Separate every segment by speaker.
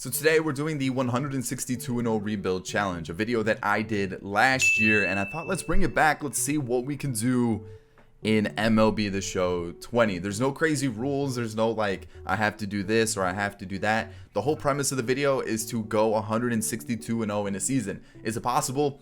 Speaker 1: So today we're doing the 162-0 rebuild challenge, a video that I did last year, and I thought let's bring it back. Let's see what we can do in MLB The Show 20. There's no crazy rules. There's no like I have to do this or I have to do that. The whole premise of the video is to go 162-0 in a season. Is it possible?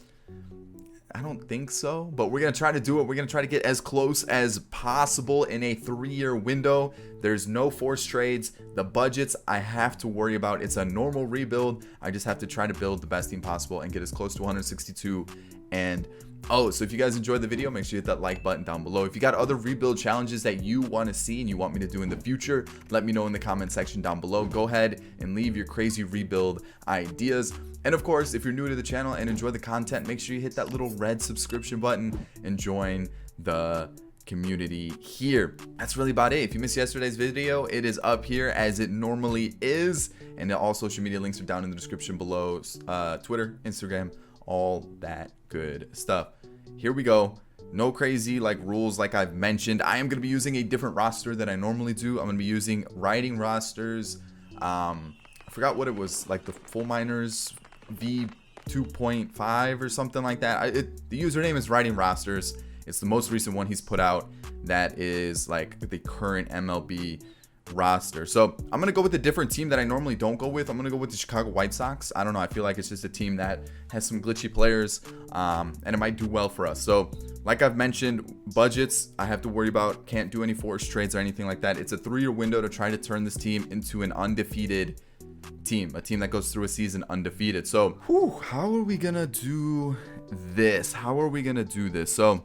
Speaker 1: I don't think so, but we're going to try to do it. We're going to try to get as close as possible in a 3-year window. There's no forced trades. The budgets I have to worry about. It's a normal rebuild. I just have to try to build the best team possible and get as close to 162. And so if you guys enjoyed the video, make sure you hit that like button down below. If you got other rebuild challenges that you want to see and you want me to do in the future, let me know in the comment section down below. Go ahead and leave your crazy rebuild ideas. And of course, if you're new to the channel and enjoy the content, make sure you hit that little red subscription button and join the community here. That's really about it. If you missed yesterday's video, it is up here as it normally is, and all social media links are down in the description below. Twitter, Instagram, all that good stuff. Here we go. No crazy like rules like I've mentioned. I am going to be using a different roster than I normally do. I'm going to be using writing rosters. I forgot what it was, like the Full Miners V 2.5 or something like that. The username is writing rosters. It's the most recent one he's put out that is like the current MLB roster. So I'm gonna go with a different team that I normally don't go with. I'm gonna go with the Chicago White Sox. I don't know, I feel like it's just a team that has some glitchy players, and it might do well for us. So like I've mentioned, budgets I have to worry about. Can't do any forced trades or anything like that. It's a 3-year window to try to turn this team into an undefeated team, a team that goes through a season undefeated. So how are we gonna do this? So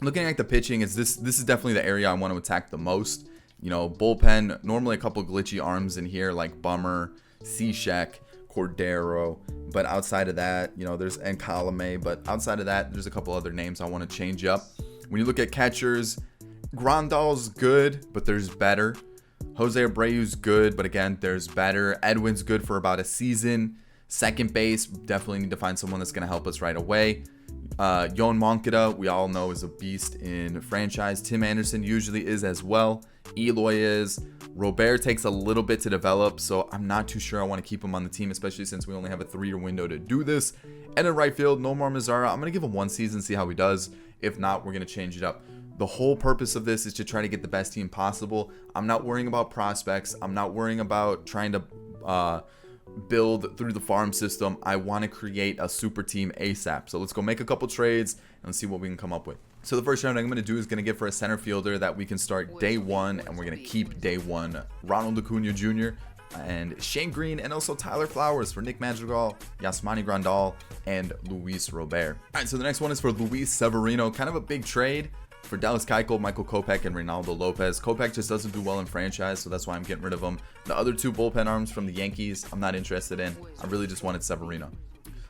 Speaker 1: looking at the pitching, this is definitely the area I want to attack the most. You know, bullpen, normally a couple glitchy arms in here like Bummer, Cishek, Cordero, but outside of that, you know, there's Colome, but outside of that, there's a couple other names I want to change up. When you look at catchers, Grandal's good, but there's better. Jose Abreu's good, but again, there's better. Edwin's good for about a season. Second base, definitely need to find someone that's going to help us right away. Yoan Moncada, we all know, is a beast in franchise. Tim Anderson usually is as well. Eloy is. Robert takes a little bit to develop, so I'm not too sure I want to keep him on the team, especially since we only have a 3-year window to do this. And in right field, Nomar Mazara, I'm going to give him 1 season, see how he does. If not, we're going to change it up. The whole purpose of this is to try to get the best team possible. I'm not worrying about prospects. I'm not worrying about trying to build through the farm system. I want to create a super team ASAP. So let's go make a couple trades and see what we can come up with. So the first round I'm going to do is going to get for a center fielder that we can start day 1, and we're going to keep day 1 Ronald Acuna Jr. and Shane Greene, and also Tyler Flowers for Nick Madrigal, Yasmani Grandal, and Luis Robert. All right, so the next one is for Luis Severino. Kind of a big trade for Dallas Keuchel, Michael Kopech, and Reynaldo Lopez. Kopech just doesn't do well in franchise, so that's why I'm getting rid of him. The other 2 bullpen arms from the Yankees, I'm not interested in. I really just wanted Severino.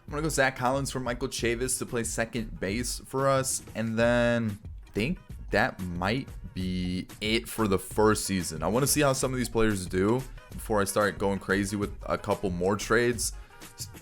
Speaker 1: I'm going to go Zach Collins for Michael Chavis to play second base for us. And then I think that might be it for the first season. I want to see how some of these players do before I start going crazy with a couple more trades.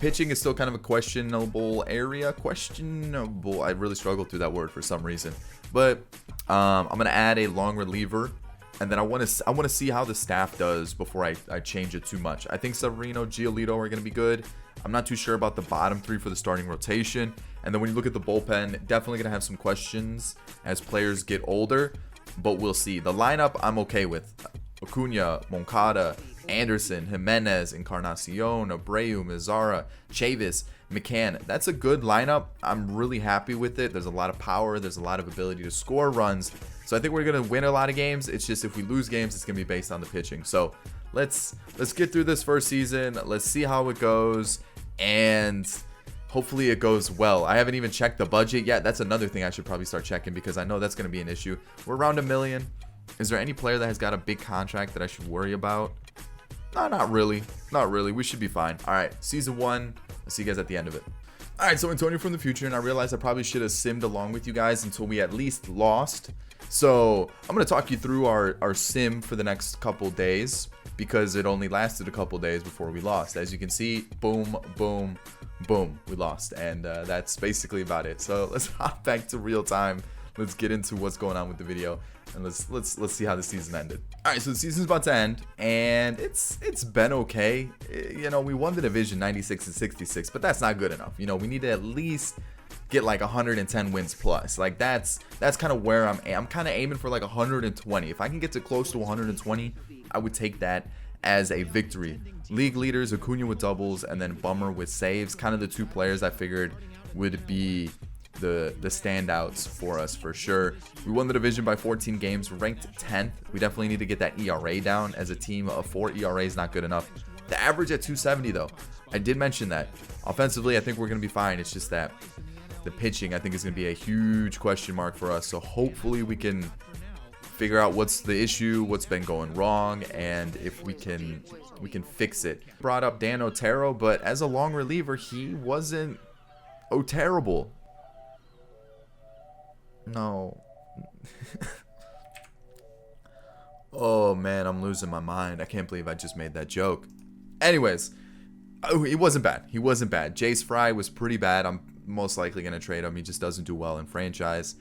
Speaker 1: Pitching is still kind of a questionable area. Questionable. I really struggled through that word for some reason. But I'm going to add a long reliever. And then I want to see how the staff does before I change it too much. I think Severino, Giolito are going to be good. I'm not too sure about the bottom 3 for the starting rotation. And then when you look at the bullpen, definitely going to have some questions as players get older. But we'll see. The lineup I'm okay with. Acuna, Moncada, Anderson, Jimenez, Encarnacion, Abreu, Mazara, Chavis, McCann. That's a good lineup. I'm really happy with it. There's a lot of power. There's a lot of ability to score runs. So I think we're going to win a lot of games. It's just if we lose games, it's going to be based on the pitching. So let's get through this first season. Let's see how it goes. And hopefully it goes well. I haven't even checked the budget yet. That's another thing I should probably start checking because I know that's going to be an issue. We're around $1 million. Is there any player that has got a big contract that I should worry about? No, not really. Not really. We should be fine. All right, season 1. I'll see you guys at the end of it. All right, so Antonio from the future, and I realized I probably should have simmed along with you guys until we at least lost. So I'm going to talk you through our sim for the next couple days because it only lasted a couple days before we lost. As you can see, boom, boom, boom, we lost. And that's basically about it. So let's hop back to real time. let's get into what's going on with the video, and let's see how the season ended. All right, so the season's about to end, and it's been okay. You know, we won the division 96-66, but that's not good enough. You know, we need to at least get like 110 wins plus. Like that's kind of where I'm kind of aiming for, like 120. If I can get to close to 120, I would take that as a victory. League leaders, Acuna with doubles, and then Bummer with saves, kind of the two players I figured would be the standouts for us for sure. We won the division by 14 games, ranked 10th. We definitely need to get that ERA down. As a team of 4, ERA is not good enough. The average at 270 though, I did mention that. Offensively, I think we're going to be fine. It's just that the pitching, I think, is going to be a huge question mark for us. So hopefully we can figure out what's the issue, what's been going wrong, and if we can fix it. Brought up TheAntOrtiz, but as a long reliever, he wasn't terrible. No. Oh man, I'm losing my mind. I can't believe I just made that joke. Anyways, he wasn't bad. He wasn't bad. Jace Fry was pretty bad. I'm most likely going to trade him. He just doesn't do well in franchise.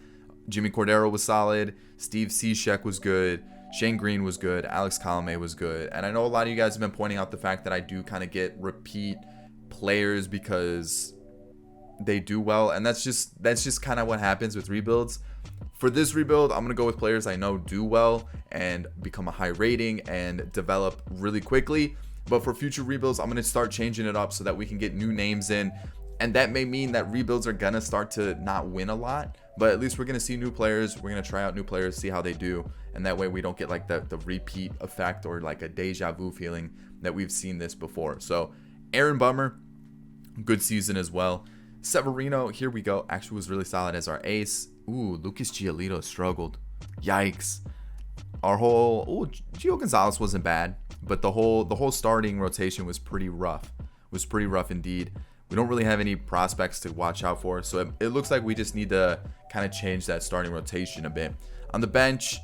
Speaker 1: Jimmy Cordero was solid. Steve Cishek was good. Shane Greene was good. Alex Colomé was good. And I know a lot of you guys have been pointing out the fact that I do kind of get repeat players because they do well, and that's just kind of what happens with rebuilds. For this rebuild, I'm gonna go with players I know do well and become a high rating and develop really quickly. But for future rebuilds, I'm gonna start changing it up so that we can get new names in, and that may mean that rebuilds are gonna start to not win a lot, but at least we're gonna see new players. We're gonna try out new players, see how they do, and that way we don't get like the repeat effect or like a deja vu feeling that we've seen this before. So Aaron Bummer, good season as well. Severino, here we go, actually was really solid as our ace. Ooh, Lucas Giolito struggled. Yikes. Our whole Gio Gonzalez wasn't bad, but the whole starting rotation was pretty rough. Was pretty rough indeed. We don't really have any prospects to watch out for, so it looks like we just need to kind of change that starting rotation a bit. On the bench,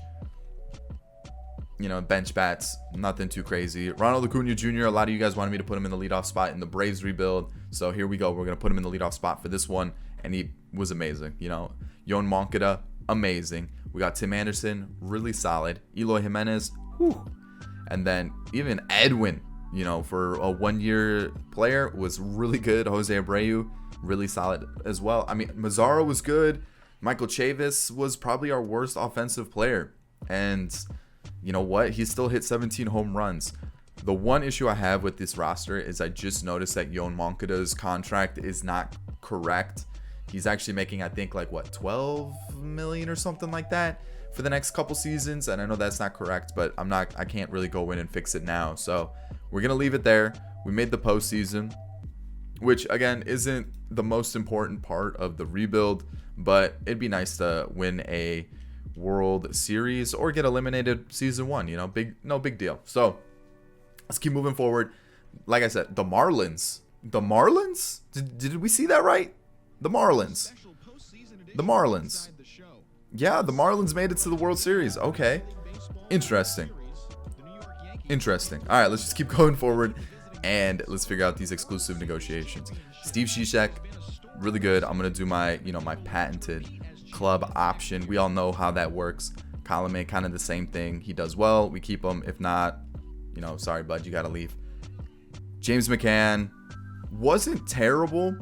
Speaker 1: you know, bench bats, nothing too crazy. Ronald Acuna Jr., a lot of you guys wanted me to put him in the leadoff spot in the Braves rebuild, so here we go. We're going to put him in the leadoff spot for this one, and he was amazing. You know, Yoan Moncada, amazing. We got Tim Anderson, really solid. Eloy Jimenez, whew. And then even Edwin, you know, for a one-year player, was really good. Jose Abreu, really solid as well. I mean, Mazzaro was good. Michael Chavis was probably our worst offensive player, and you know what? He still hit 17 home runs. The one issue I have with this roster is I just noticed that Yoan Moncada's contract is not correct. He's actually making, I think, like what, 12 million or something like that for the next couple seasons, and I know that's not correct, but I can't really go in and fix it now. So we're gonna leave it there. We made the postseason, which again isn't the most important part of the rebuild, but it'd be nice to win a World Series or get eliminated season 1. You know, no big deal. So let's keep moving forward. Like I said, the Marlins. Did we see that right? The Marlins. Yeah, the Marlins made it to the World Series. Okay, interesting. All right, let's just keep going forward and let's figure out these exclusive negotiations. Steve Cishek, really good. I'm gonna do my patented club option. We all know how that works. Colomé, kind of the same thing. He does well, we keep him. If not, you know, sorry bud, you gotta leave. James McCann wasn't terrible,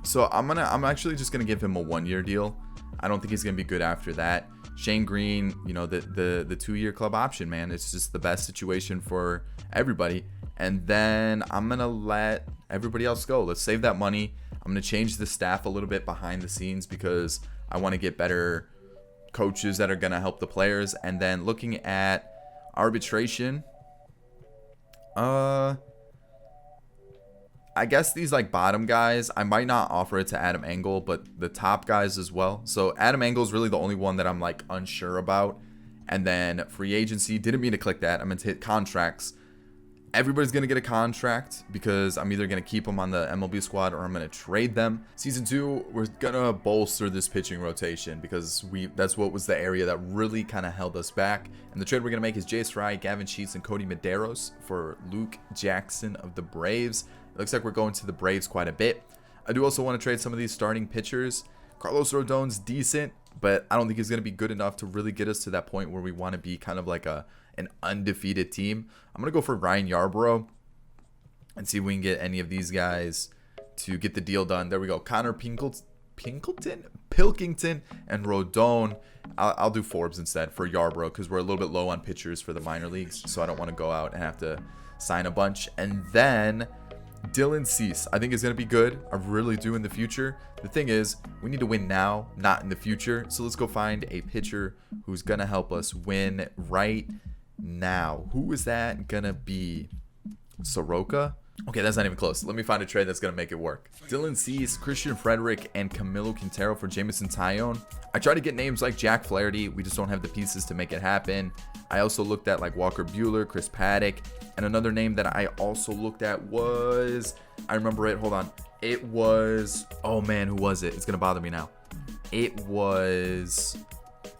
Speaker 1: so I'm actually just gonna give him a 1-year deal. I don't think he's gonna be good after that. Shane Greene, you know, the 2-year club option, man. It's just the best situation for everybody. And then I'm gonna let everybody else go. Let's save that money. I'm gonna change the staff a little bit behind the scenes because I want to get better coaches that are gonna help the players. And then looking at arbitration, I guess these like bottom guys, I might not offer it to Adam Engel, but the top guys as well. So Adam Engel is really the only one that I'm like unsure about. And then free agency, didn't mean to click that. I'm going to hit contracts. Everybody's going to get a contract because I'm either going to keep them on the MLB squad or I'm going to trade them. Season 2, we're going to bolster this pitching rotation because that's what was the area that really kind of held us back. And the trade we're going to make is Jace Fry, Gavin Sheets, and Cody Medeiros for Luke Jackson of the Braves. It looks like we're going to the Braves quite a bit. I do also want to trade some of these starting pitchers Carlos Rodon's decent, but I don't think he's going to be good enough to really get us to that point where we want to be kind of like an undefeated team. I'm going to go for Ryan Yarbrough and see if we can get any of these guys to get the deal done. There we go. Connor Pilkington, and Rodon. I'll do Forbes instead for Yarbrough because we're a little bit low on pitchers for the minor leagues, so I don't want to go out and have to sign a bunch. And then Dylan Cease, I think is going to be good. I really do in the future. The thing is, we need to win now, not in the future. So let's go find a pitcher who's going to help us win right now. Who is that going to be? Soroka? Okay, that's not even close. Let me find a trade that's going to make it work. Dylan Cease, Christian Frederick, and Camilo Quintero for Jameson Taillon. I tried to get names like Jack Flaherty. We just don't have the pieces to make it happen. I also looked at like Walker Buehler, Chris Paddock, and another name that I also looked at was, I remember it, hold on. It was, oh man, who was it? It's going to bother me now. It was,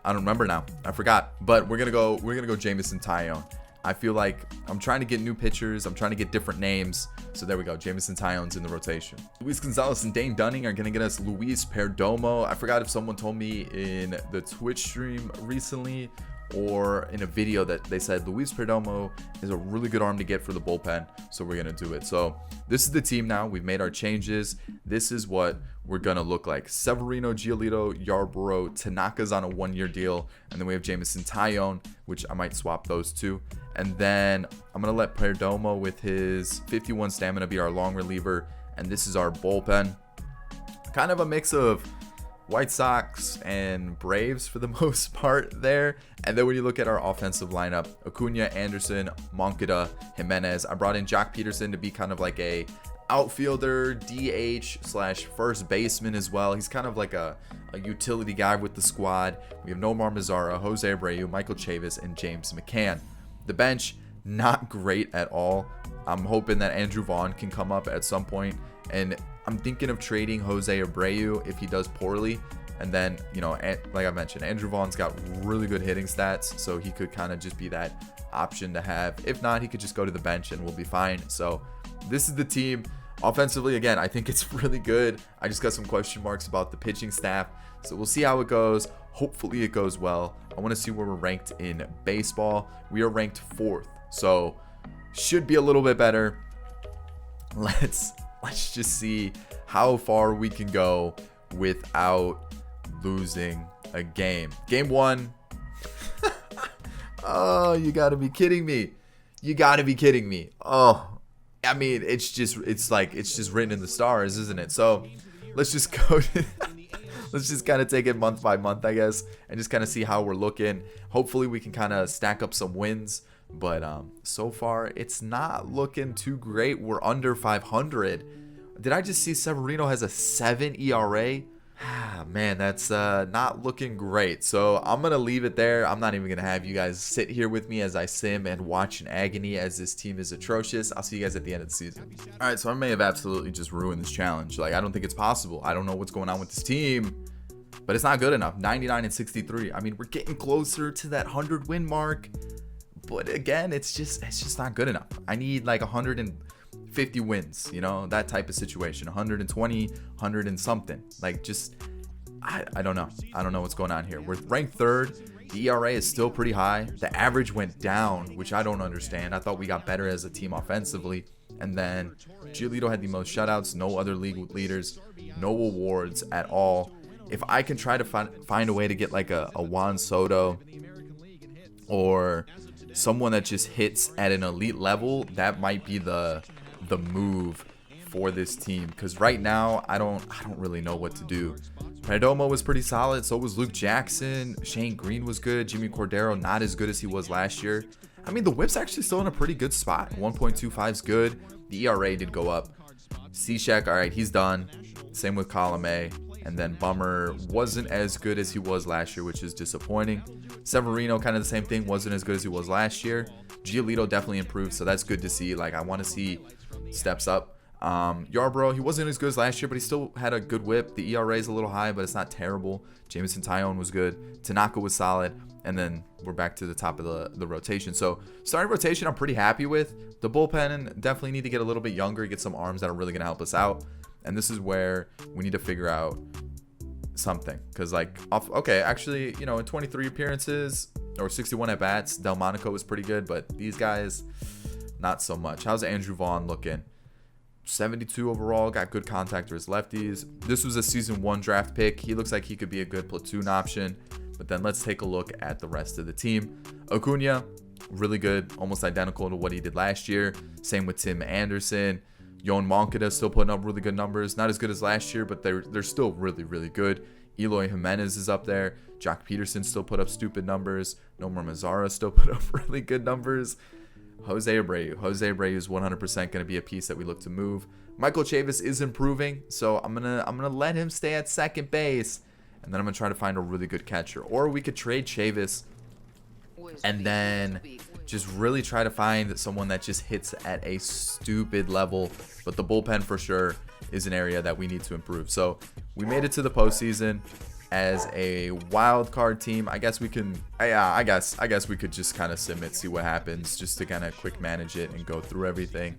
Speaker 1: I don't remember now. I forgot. But we're going to go Jameson Taillon. I feel like I'm trying to get new pitchers. I'm trying to get different names. So there we go. Jameson Taillon's in the rotation. Luis Gonzalez and Dane Dunning are going to get us Luis Perdomo. I forgot if someone told me in the Twitch stream recently or in a video that they said Luis Perdomo is a really good arm to get for the bullpen. So we're going to do it. So this is the team now. We've made our changes. This is what we're going to look like. Severino, Giolito, Yarbrough, Tanaka's on a 1-year deal. And then we have Jameson Taillon, which I might swap those two. And then I'm going to let Perdomo with his 51 stamina be our long reliever. And this is our bullpen. Kind of a mix of White Sox and Braves for the most part there. And then when you look at our offensive lineup, Acuna, Anderson, Moncada, Jimenez. I brought in Jock Peterson to be kind of like a outfielder, DH / first baseman as well. He's kind of like a utility guy with the squad. We have Nomar Mazara, Jose Abreu, Michael Chavis, and James McCann. The bench, not great at all. I'm hoping that Andrew Vaughn can come up at some point, and I'm thinking of trading Jose Abreu if he does poorly. And then, you know, like I mentioned, Andrew Vaughn's got really good hitting stats, so he could kind of just be that option to have. If not, he could just go to the bench and we'll be fine. So this is the team. Offensively, again, I think it's really good. I just got some question marks about the pitching staff, so we'll see how it goes. Hopefully it goes well. I want to see where we're ranked in baseball. We are ranked 4th, so should be a little bit better. Let's just see how far we can go without losing a game. Game 1. Oh, you gotta be kidding me. You gotta be kidding me. Oh, I mean, it's just written in the stars, isn't it? So let's just go let's just kind of take it month by month, I guess, and just kind of see how we're looking. Hopefully we can kind of stack up some wins, but so far it's not looking too great. We're under 500. Did I just see Severino has a 7 ERA? Man, that's not looking great. So I'm going to leave it there. I'm not even going to have you guys sit here with me as I sim and watch in agony as this team is atrocious. I'll see you guys at the end of the season. All right, so I may have absolutely just ruined this challenge. Like, I don't think it's possible. I don't know what's going on with this team, but it's not good enough. 99 and 63. I mean, we're getting closer to that 100 win mark, but again, it's just not good enough. I need like 150 wins, you know, that type of situation. 120, 100 and something. Like, just I don't know. I don't know what's going on here. We're ranked 3rd. The ERA is still pretty high. The average went down, which I don't understand. I thought we got better as a team offensively. And then Giolito had the most shutouts, no other league leaders, no awards at all. If I can try to find a way to get like a Juan Soto or someone that just hits at an elite level, that might be the move for this team, because right now I don't really know what to do. Perdomo was pretty solid, so was Luke Jackson. Shane Green was good. Jimmy Cordero not as good as he was last year. I mean, the whip's actually still in a pretty good spot. 1.25 is good. The ERA did go up. Cishek, all right, he's done. Same with Column A. And then Bummer wasn't as good as he was last year, which is disappointing. Severino, kind of the same thing, wasn't as good as he was last year. Giolito definitely improved, so that's good to see. Like, I want to see steps up. Yarbrough, he wasn't as good as last year, but he still had a good whip. The ERA is a little high, but it's not terrible. Jameson Taillon was good. Tanaka was solid. And then we're back to the top of the rotation. So starting rotation, I'm pretty happy with. The bullpen definitely need to get a little bit younger, get some arms that are really going to help us out. And this is where we need to figure out something. Because, like, okay, actually, you know, in 23 appearances or 61 at-bats, Delmonico was pretty good. But these guys, not so much. How's Andrew Vaughn looking? 72 overall, got good contact to his lefties. This was a season 1 draft pick. He looks like he could be a good platoon option. But then let's take a look at the rest of the team. Acuna, really good, almost identical to what he did last year. Same with Tim Anderson. Yoan Moncada still putting up really good numbers. Not as good as last year, but they're still really, really good. Eloy Jimenez is up there. Jock Peterson still put up stupid numbers. Nomar Mazara still put up really good numbers. Jose Abreu is 100% going to be a piece that we look to move. Michael Chavis is improving, so I'm gonna let him stay at second base, and then I'm gonna try to find a really good catcher. Or we could trade Chavis and then just really try to find someone that just hits at a stupid level. But the bullpen for sure is an area that we need to improve. So we made it to the postseason as a wild card team. I guess we can, I guess we could just kind of submit, see what happens, just to kind of quick manage it and go through everything.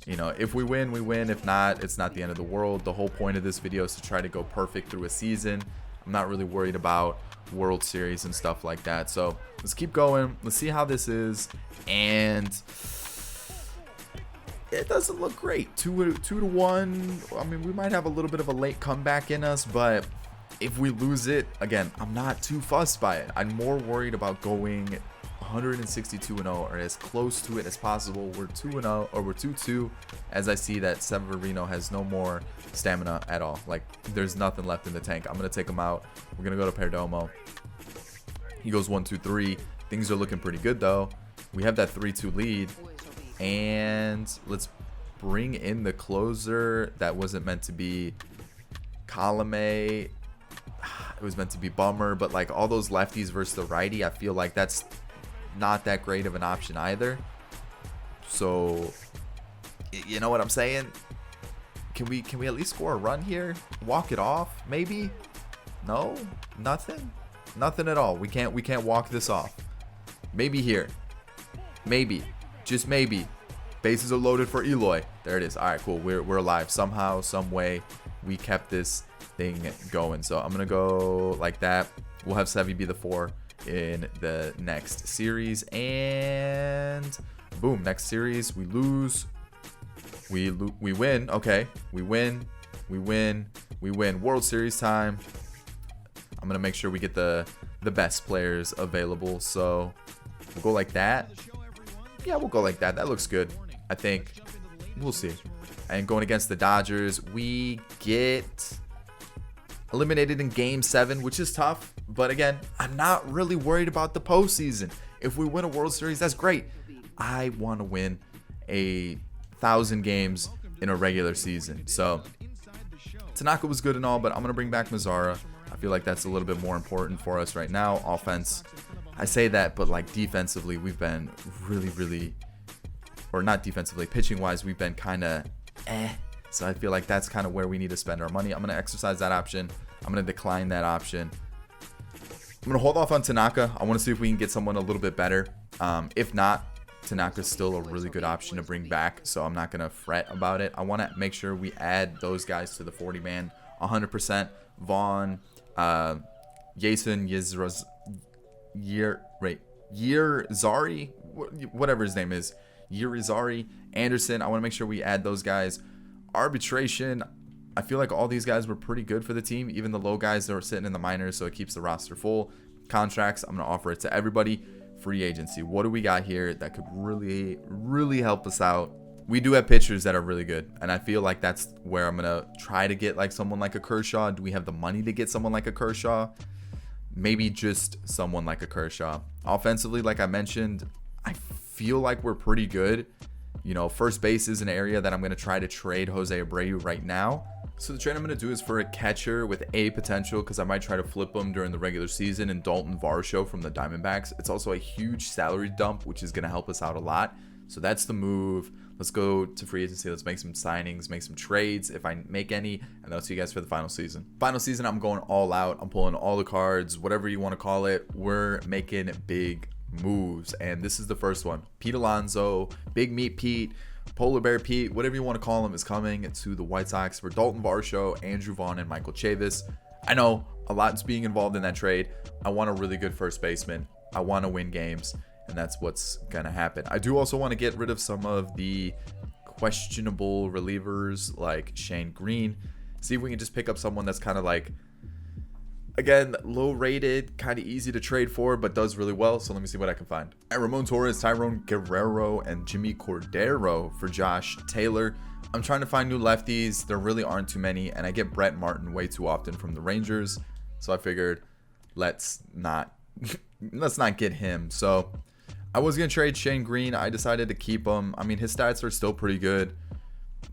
Speaker 1: You know, if we win, we win. If not, it's not the end of the world. The whole point of this video is to try to go perfect through a season. I'm not really worried about World Series and stuff like that. So let's keep going. Let's see how this is. And it doesn't look great. 2-1. I mean, we might have a little bit of a late comeback in us, but if we lose it, again, I'm not too fussed by it. I'm more worried about going 162-0 or as close to it as possible. We're 2-0 or we're 2-2, as I see that Severino has no more stamina at all. Like, there's nothing left in the tank. I'm going to take him out. We're going to go to Perdomo. He goes 1-2-3. Things are looking pretty good, though. We have that 3-2 lead. And let's bring in the closer. That wasn't meant to be Colome. It was meant to be Bummer, but like all those lefties versus the righty, I feel like that's not that great of an option either. So, you know what I'm saying? Can we at least score a run here? Walk it off, maybe? No, nothing at all. We can't walk this off. Maybe here, maybe, just maybe. Bases are loaded for Eloy. There it is. All right, cool. We're alive somehow, some way. We kept this thing going. So I'm gonna go like that. We'll have Sevy be the 4 in the next series, and boom, next series we lose, we win. Okay, we win. World Series time. I'm gonna make sure we get the best players available. So we'll go like that. Yeah, we'll go like that. That looks good. I think we'll see. And going against the Dodgers, we get eliminated in Game 7, which is tough. But again, I'm not really worried about the postseason. If we win a World Series, that's great. I want to win 1,000 games in a regular season. So Tanaka was good and all, but I'm going to bring back Mazara. I feel like that's a little bit more important for us right now. Offense, I say that, but like defensively, we've been really, or not defensively, pitching wise, we've been kind of So I feel like that's kind of where we need to spend our money. I'm going to exercise that option. I'm going to decline that option. I'm going to hold off on Tanaka. I want to see if we can get someone a little bit better. If not, Tanaka's still a really good option to bring back, so I'm not going to fret about it. I want to make sure we add those guys to the 40-man 100%. Vaughn, Jason Yerzari, whatever his name is, Yerizari, Anderson. I want to make sure we add those guys. Arbitration, I feel like all these guys were pretty good for the team, even the low guys that were sitting in the minors, so it keeps the roster full. Contracts, I'm going to offer it to everybody. Free agency, what do we got here that could really help us out? We do have pitchers that are really good, and I feel like that's where I'm going to try to get like someone like a Kershaw. Do we have the money to get someone like a Kershaw? Maybe just someone like a Kershaw. Offensively, like I mentioned, I feel like we're pretty good. You know, first base is an area that I'm going to try to trade Jose Abreu right now. So the trade I'm going to do is for a catcher with a potential, because I might try to flip him during the regular season, and Dalton Varsho from the Diamondbacks. It's also a huge salary dump, which is going to help us out a lot. So that's the move. Let's go to free agency. Let's make some signings, make some trades if I make any, and I'll see you guys for the final season. Final season, I'm going all out. I'm pulling all the cards, whatever you want to call it. We're making big moves, and this is the first one. Pete Alonso, Big Meat Pete, Polar Bear Pete, whatever you want to call him, is coming to the White Sox for Dalton Varsho, Andrew Vaughn, and Michael Chavis. I know a lot's being involved in that trade. I want a really good first baseman. I want to win games, and that's what's going to happen. I do also want to get rid of some of the questionable relievers like Shane Greene. See if we can just pick up someone that's kind of like, again, low rated, kind of easy to trade for, but does really well. So let me see what I can find. Ramon Torres, Tyrone Guerrero, and Jimmy Cordero for Josh Taylor. I'm trying to find new lefties. There really aren't too many, and I get Brett Martin way too often from the Rangers. So I figured let's not get him. So I was going to trade Shane Greene. I decided to keep him. I mean, his stats are still pretty good.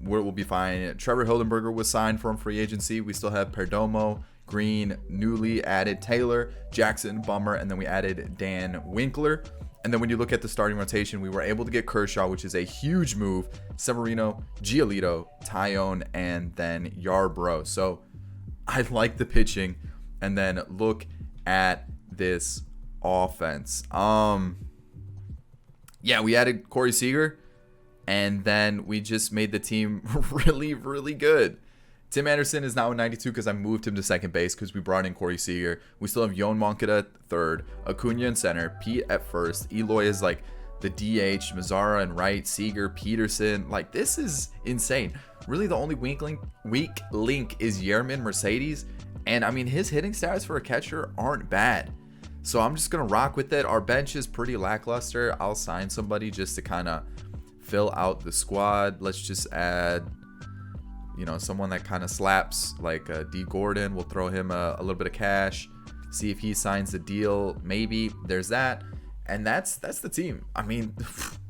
Speaker 1: We'll be fine. Trevor Hildenberger was signed from free agency. We still have Perdomo, Greene, newly added Taylor, Jackson, Bummer, and then we added Dan Winkler. And then when you look at the starting rotation, we were able to get Kershaw, which is a huge move, Severino, Giolito, Tyone, and then Yarbrough. So I like the pitching. And then look at this offense. Yeah, we added Corey Seager, and then we just made the team really, really good. Tim Anderson is now a 92 because I moved him to second base because we brought in Corey Seager. We still have Yoan Moncada at third, Acuna in center, Pete at first. Eloy is like the DH, Mazzara and right, Seager, Peterson. Like, this is insane. Really, the only weak link is Yermin Mercedes. And I mean, his hitting stats for a catcher aren't bad. So I'm just going to rock with it. Our bench is pretty lackluster. I'll sign somebody just to kind of fill out the squad. Let's just add, you know, someone that kind of slaps, like D Gordon. We'll throw him a little bit of cash, see if he signs the deal. Maybe there's that. And that's the team. I mean,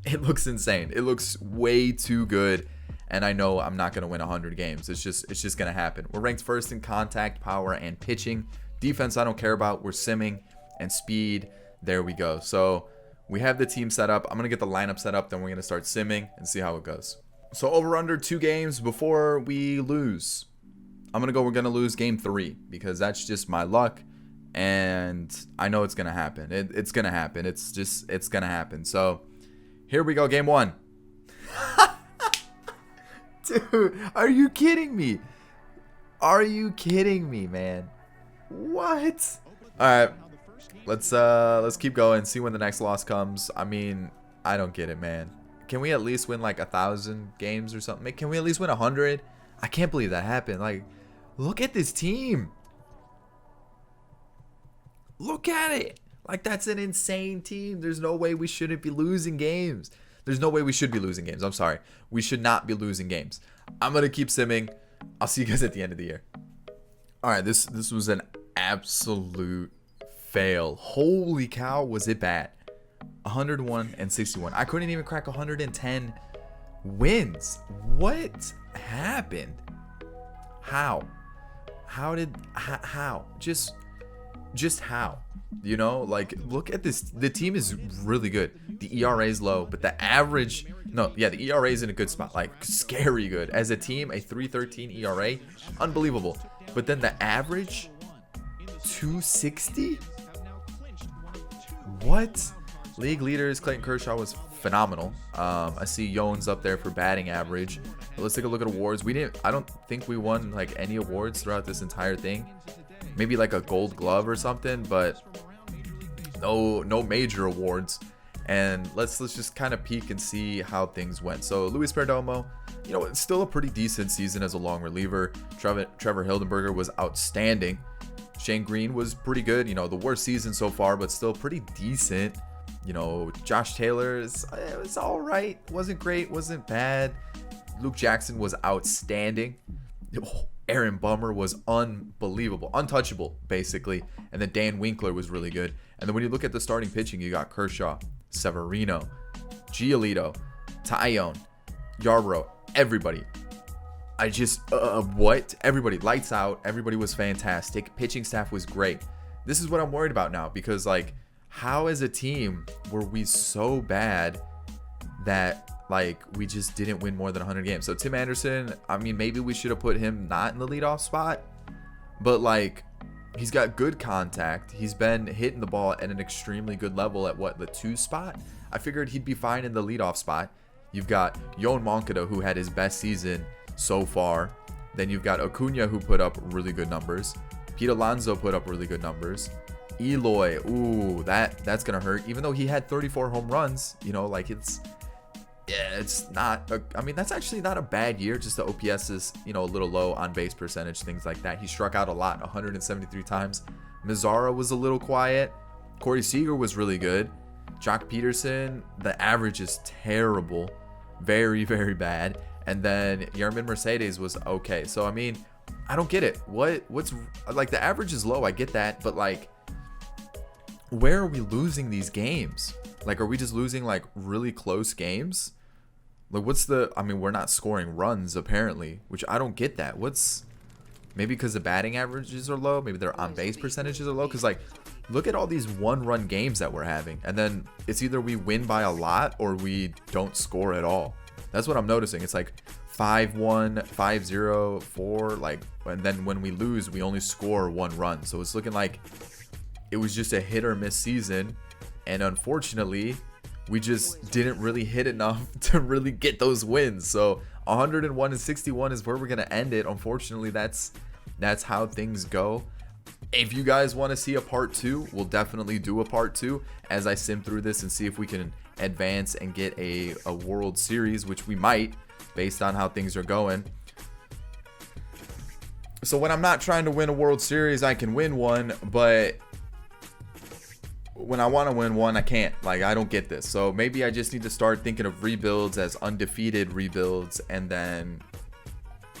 Speaker 1: it looks insane. It looks way too good. And I know I'm not going to win 100 games. It's just going to happen. We're ranked first in contact, power, and pitching. Defense, I don't care about. We're simming and speed. There we go. So we have the team set up. I'm going to get the lineup set up. Then we're going to start simming and see how it goes. So over under 2 games before we lose. We're going to lose game 3 because that's just my luck. And I know it's going to happen. It's going to happen. It's going to happen. So here we go. Game 1. Dude, are you kidding me? Are you kidding me, man? What? All right, let's keep going. See when the next loss comes. I mean, I don't get it, man. Can we at least win like 1,000 games or something? Can we at least win 100? I can't believe that happened. Like, look at this team. Look at it. Like, that's an insane team. There's no way we shouldn't be losing games. There's no way we should be losing games. I'm sorry. We should not be losing games. I'm going to keep simming. I'll see you guys at the end of the year. All right, this was an absolute fail. Holy cow, was it bad. 101 and 61. I couldn't even crack 110 wins. What happened? How? How? Just how? You know, like, look at this. The team is really good. The ERA is low, but the average, the ERA is in a good spot, like scary good. As a team, a 3.13 ERA, unbelievable. But then the average, 260. What? League leaders, Clayton Kershaw was phenomenal. I see Yoan's up there for batting average. But let's take a look at awards. I don't think we won like any awards throughout this entire thing. Maybe like a Gold Glove or something, but no major awards. And let's just kind of peek and see how things went. So Luis Perdomo, you know, it's still a pretty decent season as a long reliever. Trevor Hildenberger was outstanding. Shane Greene was pretty good. You know, the worst season so far, but still pretty decent. You know, Josh Taylor it was all right. Wasn't great, wasn't bad. Luke Jackson was outstanding. Aaron Bummer was unbelievable, untouchable, basically. And then Dan Winkler was really good. And then when you look at the starting pitching, you got Kershaw, Severino, Giolito, Tyone, Yarbrough, everybody. What? Everybody, lights out. Everybody was fantastic. Pitching staff was great. This is what I'm worried about now because, like, how as a team were we so bad that, like, we just didn't win more than 100 games? So Tim Anderson, I mean, maybe we should have put him not in the leadoff spot, but, like, he's got good contact. He's been hitting the ball at an extremely good level at the 2 spot. I figured he'd be fine in the leadoff spot. You've got Yoan Moncada, who had his best season so far. Then you've got Acuna, who put up really good numbers. Pete Alonso put up really good numbers. Eloy, ooh, that's gonna hurt. Even though he had 34 home runs, you know, like it's not. I mean, that's actually not a bad year. Just the OPS is, you know, a little low, on base percentage, things like that. He struck out a lot, 173 times. Mazzara was a little quiet. Corey Seager was really good. Jock Peterson, the average is terrible, very, very bad. And then Yermin Mercedes was okay. So I mean, I don't get it. What's like, the average is low, I get that, but like, where are we losing these games? Like, are we just losing like really close games? Like, what's the, I mean, we're not scoring runs apparently, which I don't get that. Maybe because the batting averages are low, maybe their on base percentages are low. Because like, look at all these 1-run games that we're having, and then it's either we win by a lot or we don't score at all. That's what I'm noticing. It's like 5-1, 5-0, 4, like, and then when we lose, we only score 1 run. So it's looking like it was just a hit or miss season, and unfortunately we just didn't really hit enough to really get those wins. So 101 and 61 is where we're gonna end it. Unfortunately, that's how things go. If you guys want to see a part 2, we'll definitely do a part 2 as I sim through this and see if we can advance and get a World Series, which we might based on how things are going. So when I'm not trying to win a World Series, I can win one, but when I want to win one, I can't. Like, I don't get this. So maybe I just need to start thinking of rebuilds as undefeated rebuilds, and then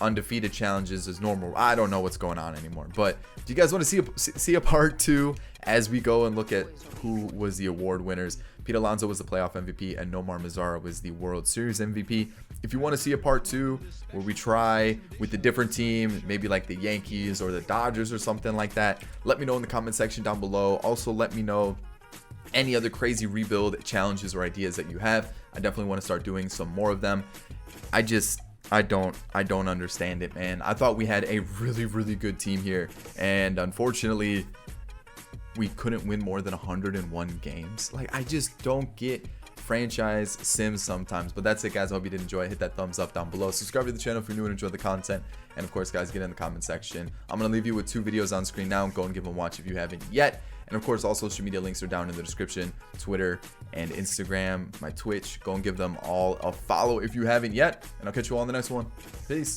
Speaker 1: undefeated challenges as normal. I don't know what's going on anymore. But do you guys want to see a part 2 as we go and look at who was the award winners? Pete Alonso was the playoff MVP, and Nomar Mazara was the World Series MVP. If you want to see a part 2 where we try with a different team, maybe like the Yankees or the Dodgers or something like that, let me know in the comment section down below. Also, let me know any other crazy rebuild challenges or ideas that you have. I definitely want to start doing some more of them. I don't understand it, man. I thought we had a really, really good team here, and unfortunately we couldn't win more than 101 games. Like, I just don't get franchise sims sometimes. But that's it, guys. I hope you did enjoy. Hit that thumbs up down below. Subscribe to the channel if you're new and enjoy the content. And of course, guys, get in the comment section. I'm gonna leave you with 2 videos on screen now. Go and give them a watch if you haven't yet. And of course, all social media links are down in the description: Twitter and Instagram, my Twitch. Go and give them all a follow if you haven't yet. And I'll catch you all in the next one. Peace.